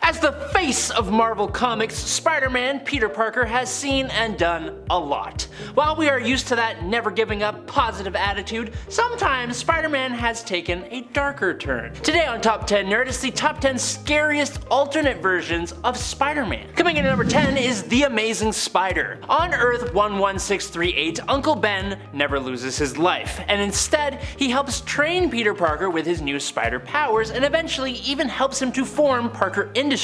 As the face of Marvel Comics, Spider-Man Peter Parker has seen and done a lot. While we are used to that never giving up positive attitude, sometimes Spider-Man has taken a darker turn. Today on Top 10 Nerdist, the top 10 scariest alternate versions of Spider-Man. Coming in at number 10 is The Amazing Spider. On Earth 11638, Uncle Ben never loses his life, and instead he helps train Peter Parker with his new spider powers and eventually even helps him to form Parker Industries.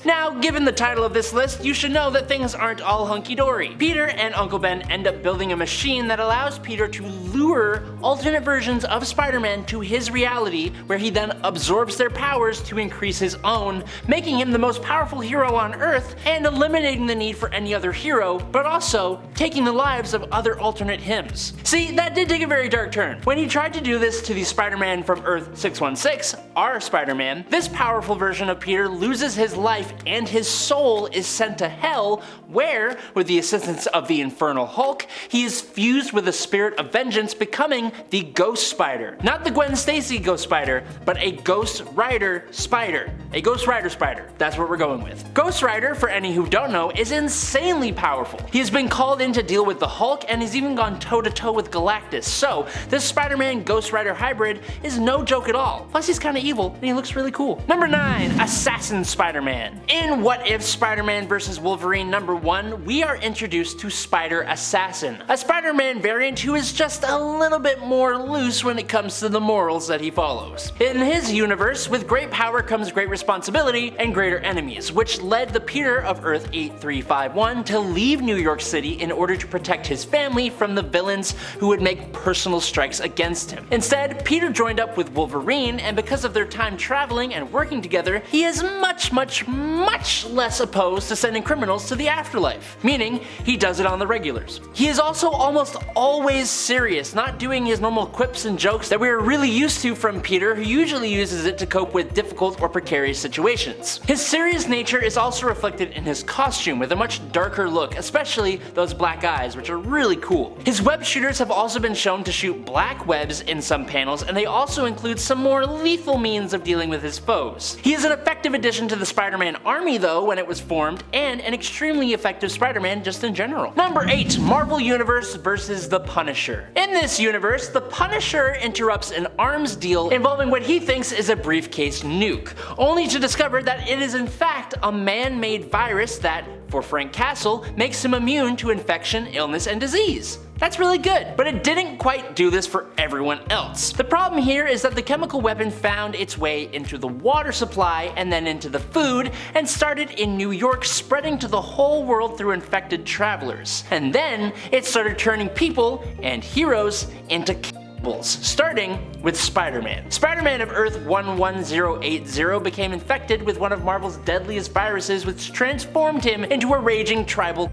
Now, given the title of this list, you should know that things aren't all hunky-dory. Peter and Uncle Ben end up building a machine that allows Peter to lure alternate versions of Spider-Man to his reality, where he then absorbs their powers to increase his own, making him the most powerful hero on Earth and eliminating the need for any other hero, but also taking the lives of other alternate hims. See, that did take a very dark turn. When he tried to do this to the Spider-Man from Earth 616, our Spider-Man, this powerful version of Peter loses his life and his soul is sent to hell, where, with the assistance of the Infernal Hulk, he is fused with the spirit of vengeance, becoming the Ghost Spider. Not the Gwen Stacy Ghost Spider, but a Ghost Rider Spider. A Ghost Rider Spider. That's what we're going with. Ghost Rider, for any who don't know, is insanely powerful. He has been called in to deal with the Hulk and has even gone toe-to-toe with Galactus, so this Spider-Man Ghost Rider hybrid is no joke at all. Plus he's kinda evil and he looks really cool. Number 9. Assassin Spider-Man. In What If Spider-Man vs. Wolverine number 1, we are introduced to Spider Assassin, a Spider-Man variant who is just a little bit more loose when it comes to the morals that he follows. In his universe, with great power comes great responsibility and greater enemies, which led the Peter of Earth 8351 to leave New York City in order to protect his family from the villains who would make personal strikes against him. Instead, Peter joined up with Wolverine, and because of their time traveling and working together, he is much less opposed to sending criminals to the afterlife, meaning he does it on the regulars. He is also almost always serious, not doing his normal quips and jokes that we are really used to from Peter, who usually uses it to cope with difficult or precarious situations. His serious nature is also reflected in his costume, with a much darker look, especially those black eyes, which are really cool. His web shooters have also been shown to shoot black webs in some panels, and they also include some more lethal means of dealing with his foes. He is an effective addition to the Spider-Man army though when it was formed, and an extremely effective Spider-Man just in general. Number 8. Marvel Universe vs. The Punisher. In this universe, the Punisher interrupts an arms deal involving what he thinks is a briefcase nuke, only to discover that it is in fact a man-made virus that, for Frank Castle, makes him immune to infection, illness, and disease. That's really good, but it didn't quite do this for everyone else. The problem here is that the chemical weapon found its way into the water supply and then into the food, and started in New York, spreading to the whole world through infected travelers. And then it started turning people and heroes into starting with Spider-Man. Spider-Man of Earth 11080 became infected with one of Marvel's deadliest viruses, which transformed him into a raging tribal.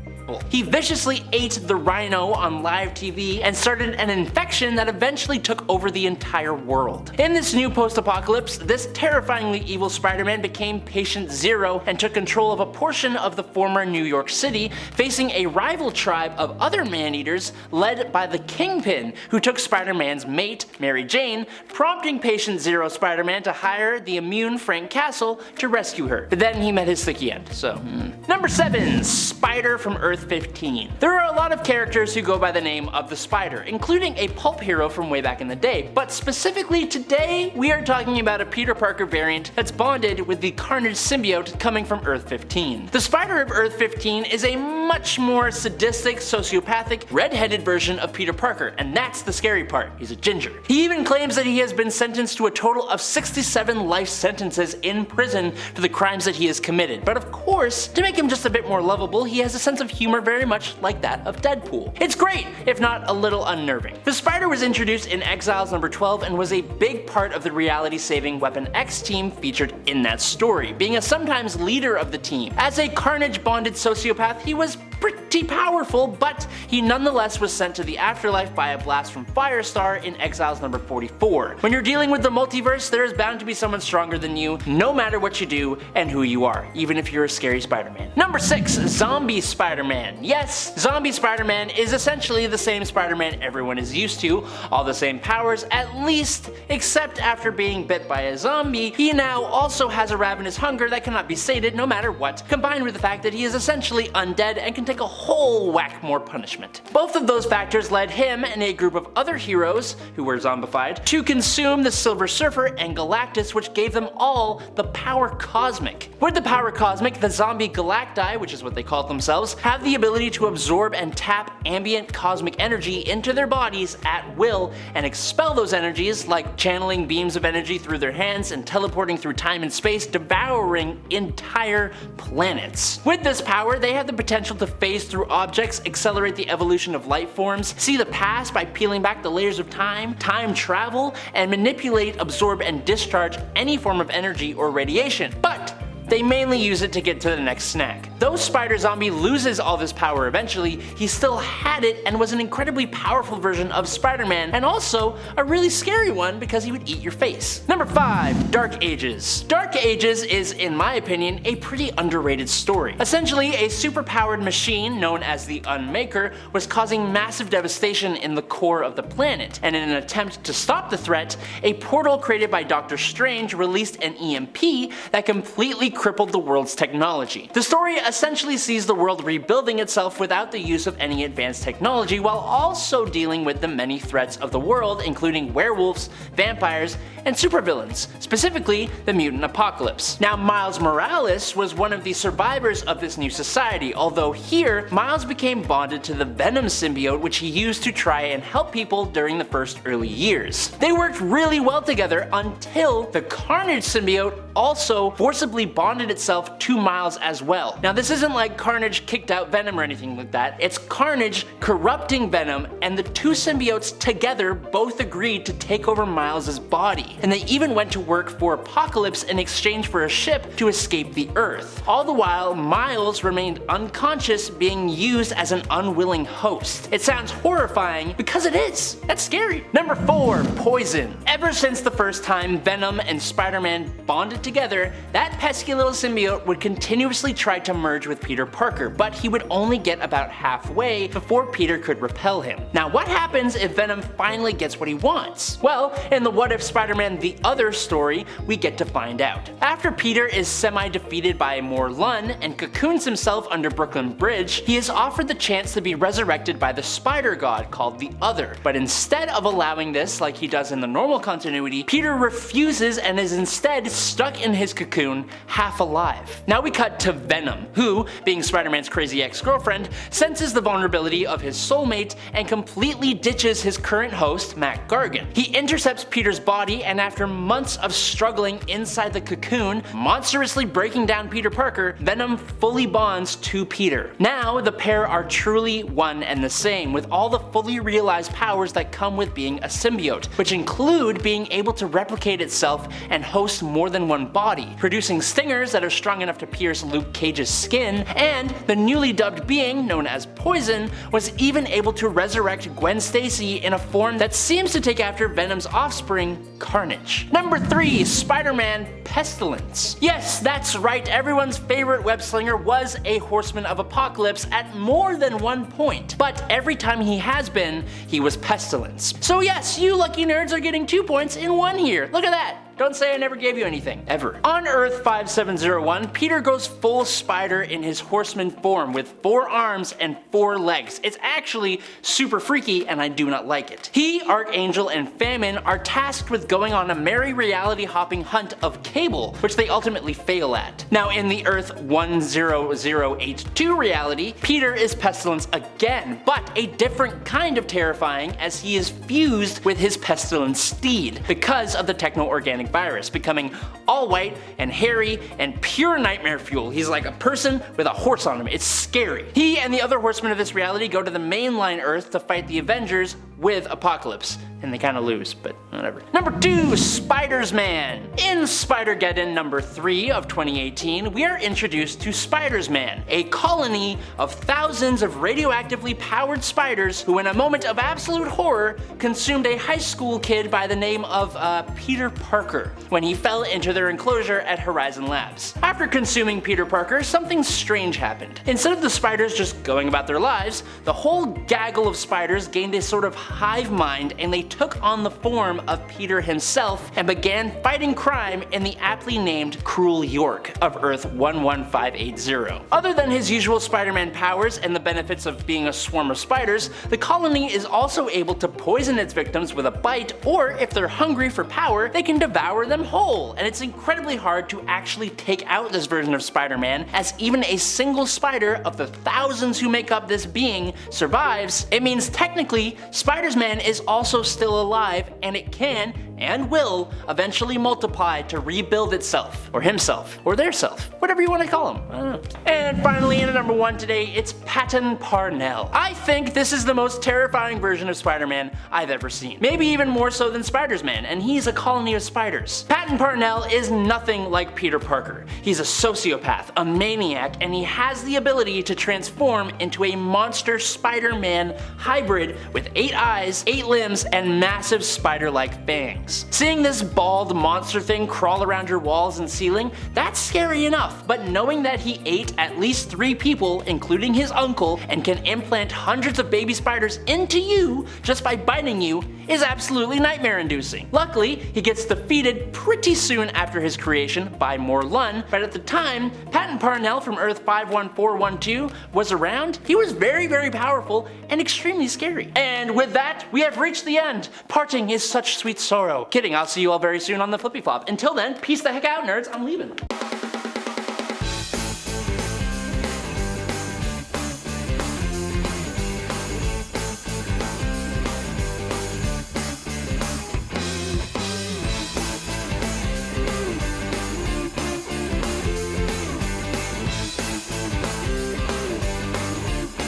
He viciously ate the Rhino on live TV and started an infection that eventually took over the entire world. In this new post-apocalypse, this terrifyingly evil Spider-Man became Patient Zero and took control of a portion of the former New York City, facing a rival tribe of other man-eaters led by the Kingpin, who took Spider-Man's mate, Mary Jane, prompting Patient Zero Spider-Man to hire the immune Frank Castle to rescue her. But then he met his sticky end, so. Number 7. Spider from Earth 15. There are a lot of characters who go by the name of the Spider, including a pulp hero from way back in the day, but specifically today we are talking about a Peter Parker variant that's bonded with the Carnage symbiote coming from Earth 15. The Spider of Earth 15 is a much more sadistic, sociopathic, red-headed version of Peter Parker, and that's the scary part. He's a ginger. He even claims that he has been sentenced to a total of 67 life sentences in prison for the crimes that he has committed, but of course, to make him just a bit more lovable, he has a sense of humor very much like that of Deadpool. It's great, if not a little unnerving. The Spider was introduced in Exiles number 12 and was a big part of the reality-saving Weapon X team featured in that story, being a sometimes leader of the team. As a Carnage-bonded sociopath, he was pretty powerful, but he nonetheless was sent to the afterlife by a blast from Firestar in Exiles number 44. When you're dealing with the multiverse, there is bound to be someone stronger than you, no matter what you do and who you are, even if you're a scary Spider-Man. Number 6. Zombie Spider-Man. Yes, Zombie Spider-Man is essentially the same Spider-Man everyone is used to, all the same powers at least, except after being bit by a zombie, he now also has a ravenous hunger that cannot be sated no matter what, combined with the fact that he is essentially undead and can take a whole whack more punishment. Both of those factors led him and a group of other heroes, who were zombified, to consume the Silver Surfer and Galactus, which gave them all the power cosmic. With the power cosmic, the zombie Galacti, which is what they called themselves, have the ability to absorb and tap ambient cosmic energy into their bodies at will and expel those energies, like channeling beams of energy through their hands and teleporting through time and space, devouring entire planets. With this power, they have the potential to phase through objects, accelerate the evolution of life forms, see the past by peeling back the layers of time, time travel, and manipulate, absorb, and discharge any form of energy or radiation. But they mainly use it to get to the next snack. Though Spider-Zombie loses all this power eventually, he still had it and was an incredibly powerful version of Spider-Man, and also a really scary one because he would eat your face. Number 5. Dark Ages. Dark Ages is, in my opinion, a pretty underrated story. Essentially, a superpowered machine known as the Unmaker was causing massive devastation in the core of the planet, and in an attempt to stop the threat, a portal created by Doctor Strange released an EMP that completely crippled the world's technology. The story essentially sees the world rebuilding itself without the use of any advanced technology, while also dealing with the many threats of the world, including werewolves, vampires, and supervillains, specifically the mutant apocalypse. Now, Miles Morales was one of the survivors of this new society, although here, Miles became bonded to the Venom symbiote, which he used to try and help people during the first early years. They worked really well together until the Carnage symbiote also forcibly bonded itself to Miles as well. Now, this isn't like Carnage kicked out Venom or anything like that. It's Carnage corrupting Venom, and the two symbiotes together both agreed to take over Miles' body. And they even went to work for Apocalypse in exchange for a ship to escape the Earth. All the while, Miles remained unconscious, being used as an unwilling host. It sounds horrifying because it is. That's scary. Number 4. Poison. Ever since the first time Venom and Spider-Man bonded together, that pesky little symbiote would continuously try to merge with Peter Parker, but he would only get about halfway before Peter could repel him. Now, what happens if Venom finally gets what he wants? Well, in the What If Spider-Man The Other story, we get to find out. After Peter is semi-defeated by Morlun and cocoons himself under Brooklyn Bridge, he is offered the chance to be resurrected by the Spider God called The Other. But instead of allowing this like he does in the normal continuity, Peter refuses and is instead stuck in his cocoon, half alive. Now we cut to Venom, who, being Spider-Man's crazy ex-girlfriend, senses the vulnerability of his soulmate and completely ditches his current host, Mac Gargan. He intercepts Peter's body, and after months of struggling inside the cocoon, monstrously breaking down Peter Parker, Venom fully bonds to Peter. Now the pair are truly one and the same, with all the fully realized powers that come with being a symbiote, which include being able to replicate itself and host more than one body, producing stingers that are strong enough to pierce Luke Cage's skin, and the newly dubbed being, known as Poison, was even able to resurrect Gwen Stacy in a form that seems to take after Venom's offspring, Carnage. Number 3. Spider-Man Pestilence. Yes, that's right, everyone's favorite web slinger was a Horseman of Apocalypse at more than one point, but every time he has been, he was Pestilence. So yes, you lucky nerds are getting 2 points in one here. Look at that. Don't say I never gave you anything, ever. On Earth 5701, Peter goes full spider in his horseman form with 4 arms and 4 legs. It's actually super freaky and I do not like it. He, Archangel, and Famine are tasked with going on a merry reality-hopping hunt of Cable, which they ultimately fail at. Now in the Earth 10082 reality, Peter is Pestilence again, but a different kind of terrifying as he is fused with his Pestilence steed because of the techno-organic virus, becoming all white and hairy and pure nightmare fuel. He's like a person with a horse on him. It's scary. He and the other horsemen of this reality go to the mainline Earth to fight the Avengers with Apocalypse. and they kind of lose, but whatever. Number 2, Spiders-Man. In Spider-Geddon number 3 of 2018, we are introduced to Spiders-Man, a colony of thousands of radioactively powered spiders who, in a moment of absolute horror, consumed a high school kid by the name of Peter Parker when he fell into their enclosure at Horizon Labs. After consuming Peter Parker, something strange happened. Instead of the spiders just going about their lives, the whole gaggle of spiders gained a sort of hive mind, and they took on the form of Peter himself and began fighting crime in the aptly named Cruel York of Earth 11580. Other than his usual Spider-Man powers and the benefits of being a swarm of spiders, the colony is also able to poison its victims with a bite, or if they're hungry for power, they can devour them whole. And it's incredibly hard to actually take out this version of Spider-Man, as even a single spider of the thousands who make up this being survives. It means technically, Spiders-Man is also still alive, and it can and will eventually multiply to rebuild itself, or himself, or their self, whatever you want to call him. I don't know. And finally, in number 1 today, it's Patton Parnel. I think this is the most terrifying version of Spider-Man I've ever seen. Maybe even more so than Spiders-Man, and he's a colony of spiders. Patton Parnel is nothing like Peter Parker. He's a sociopath, a maniac, and he has the ability to transform into a monster Spider-Man hybrid with 8 eyes, 8 limbs, and massive spider-like fangs. Seeing this bald monster thing crawl around your walls and ceiling, that's scary enough, but knowing that he ate at least 3 people, including his uncle, and can implant hundreds of baby spiders into you just by biting you is absolutely nightmare-inducing. Luckily, he gets defeated pretty soon after his creation by Morlun, but at the time, Patton Parnel from Earth 51412 was around. He was very, very powerful and extremely scary. And with that, we have reached the end. Parting is such sweet sorrow. Kidding, I'll see you all very soon on the Flippy Flop. Until then, peace the heck out, nerds. I'm leaving.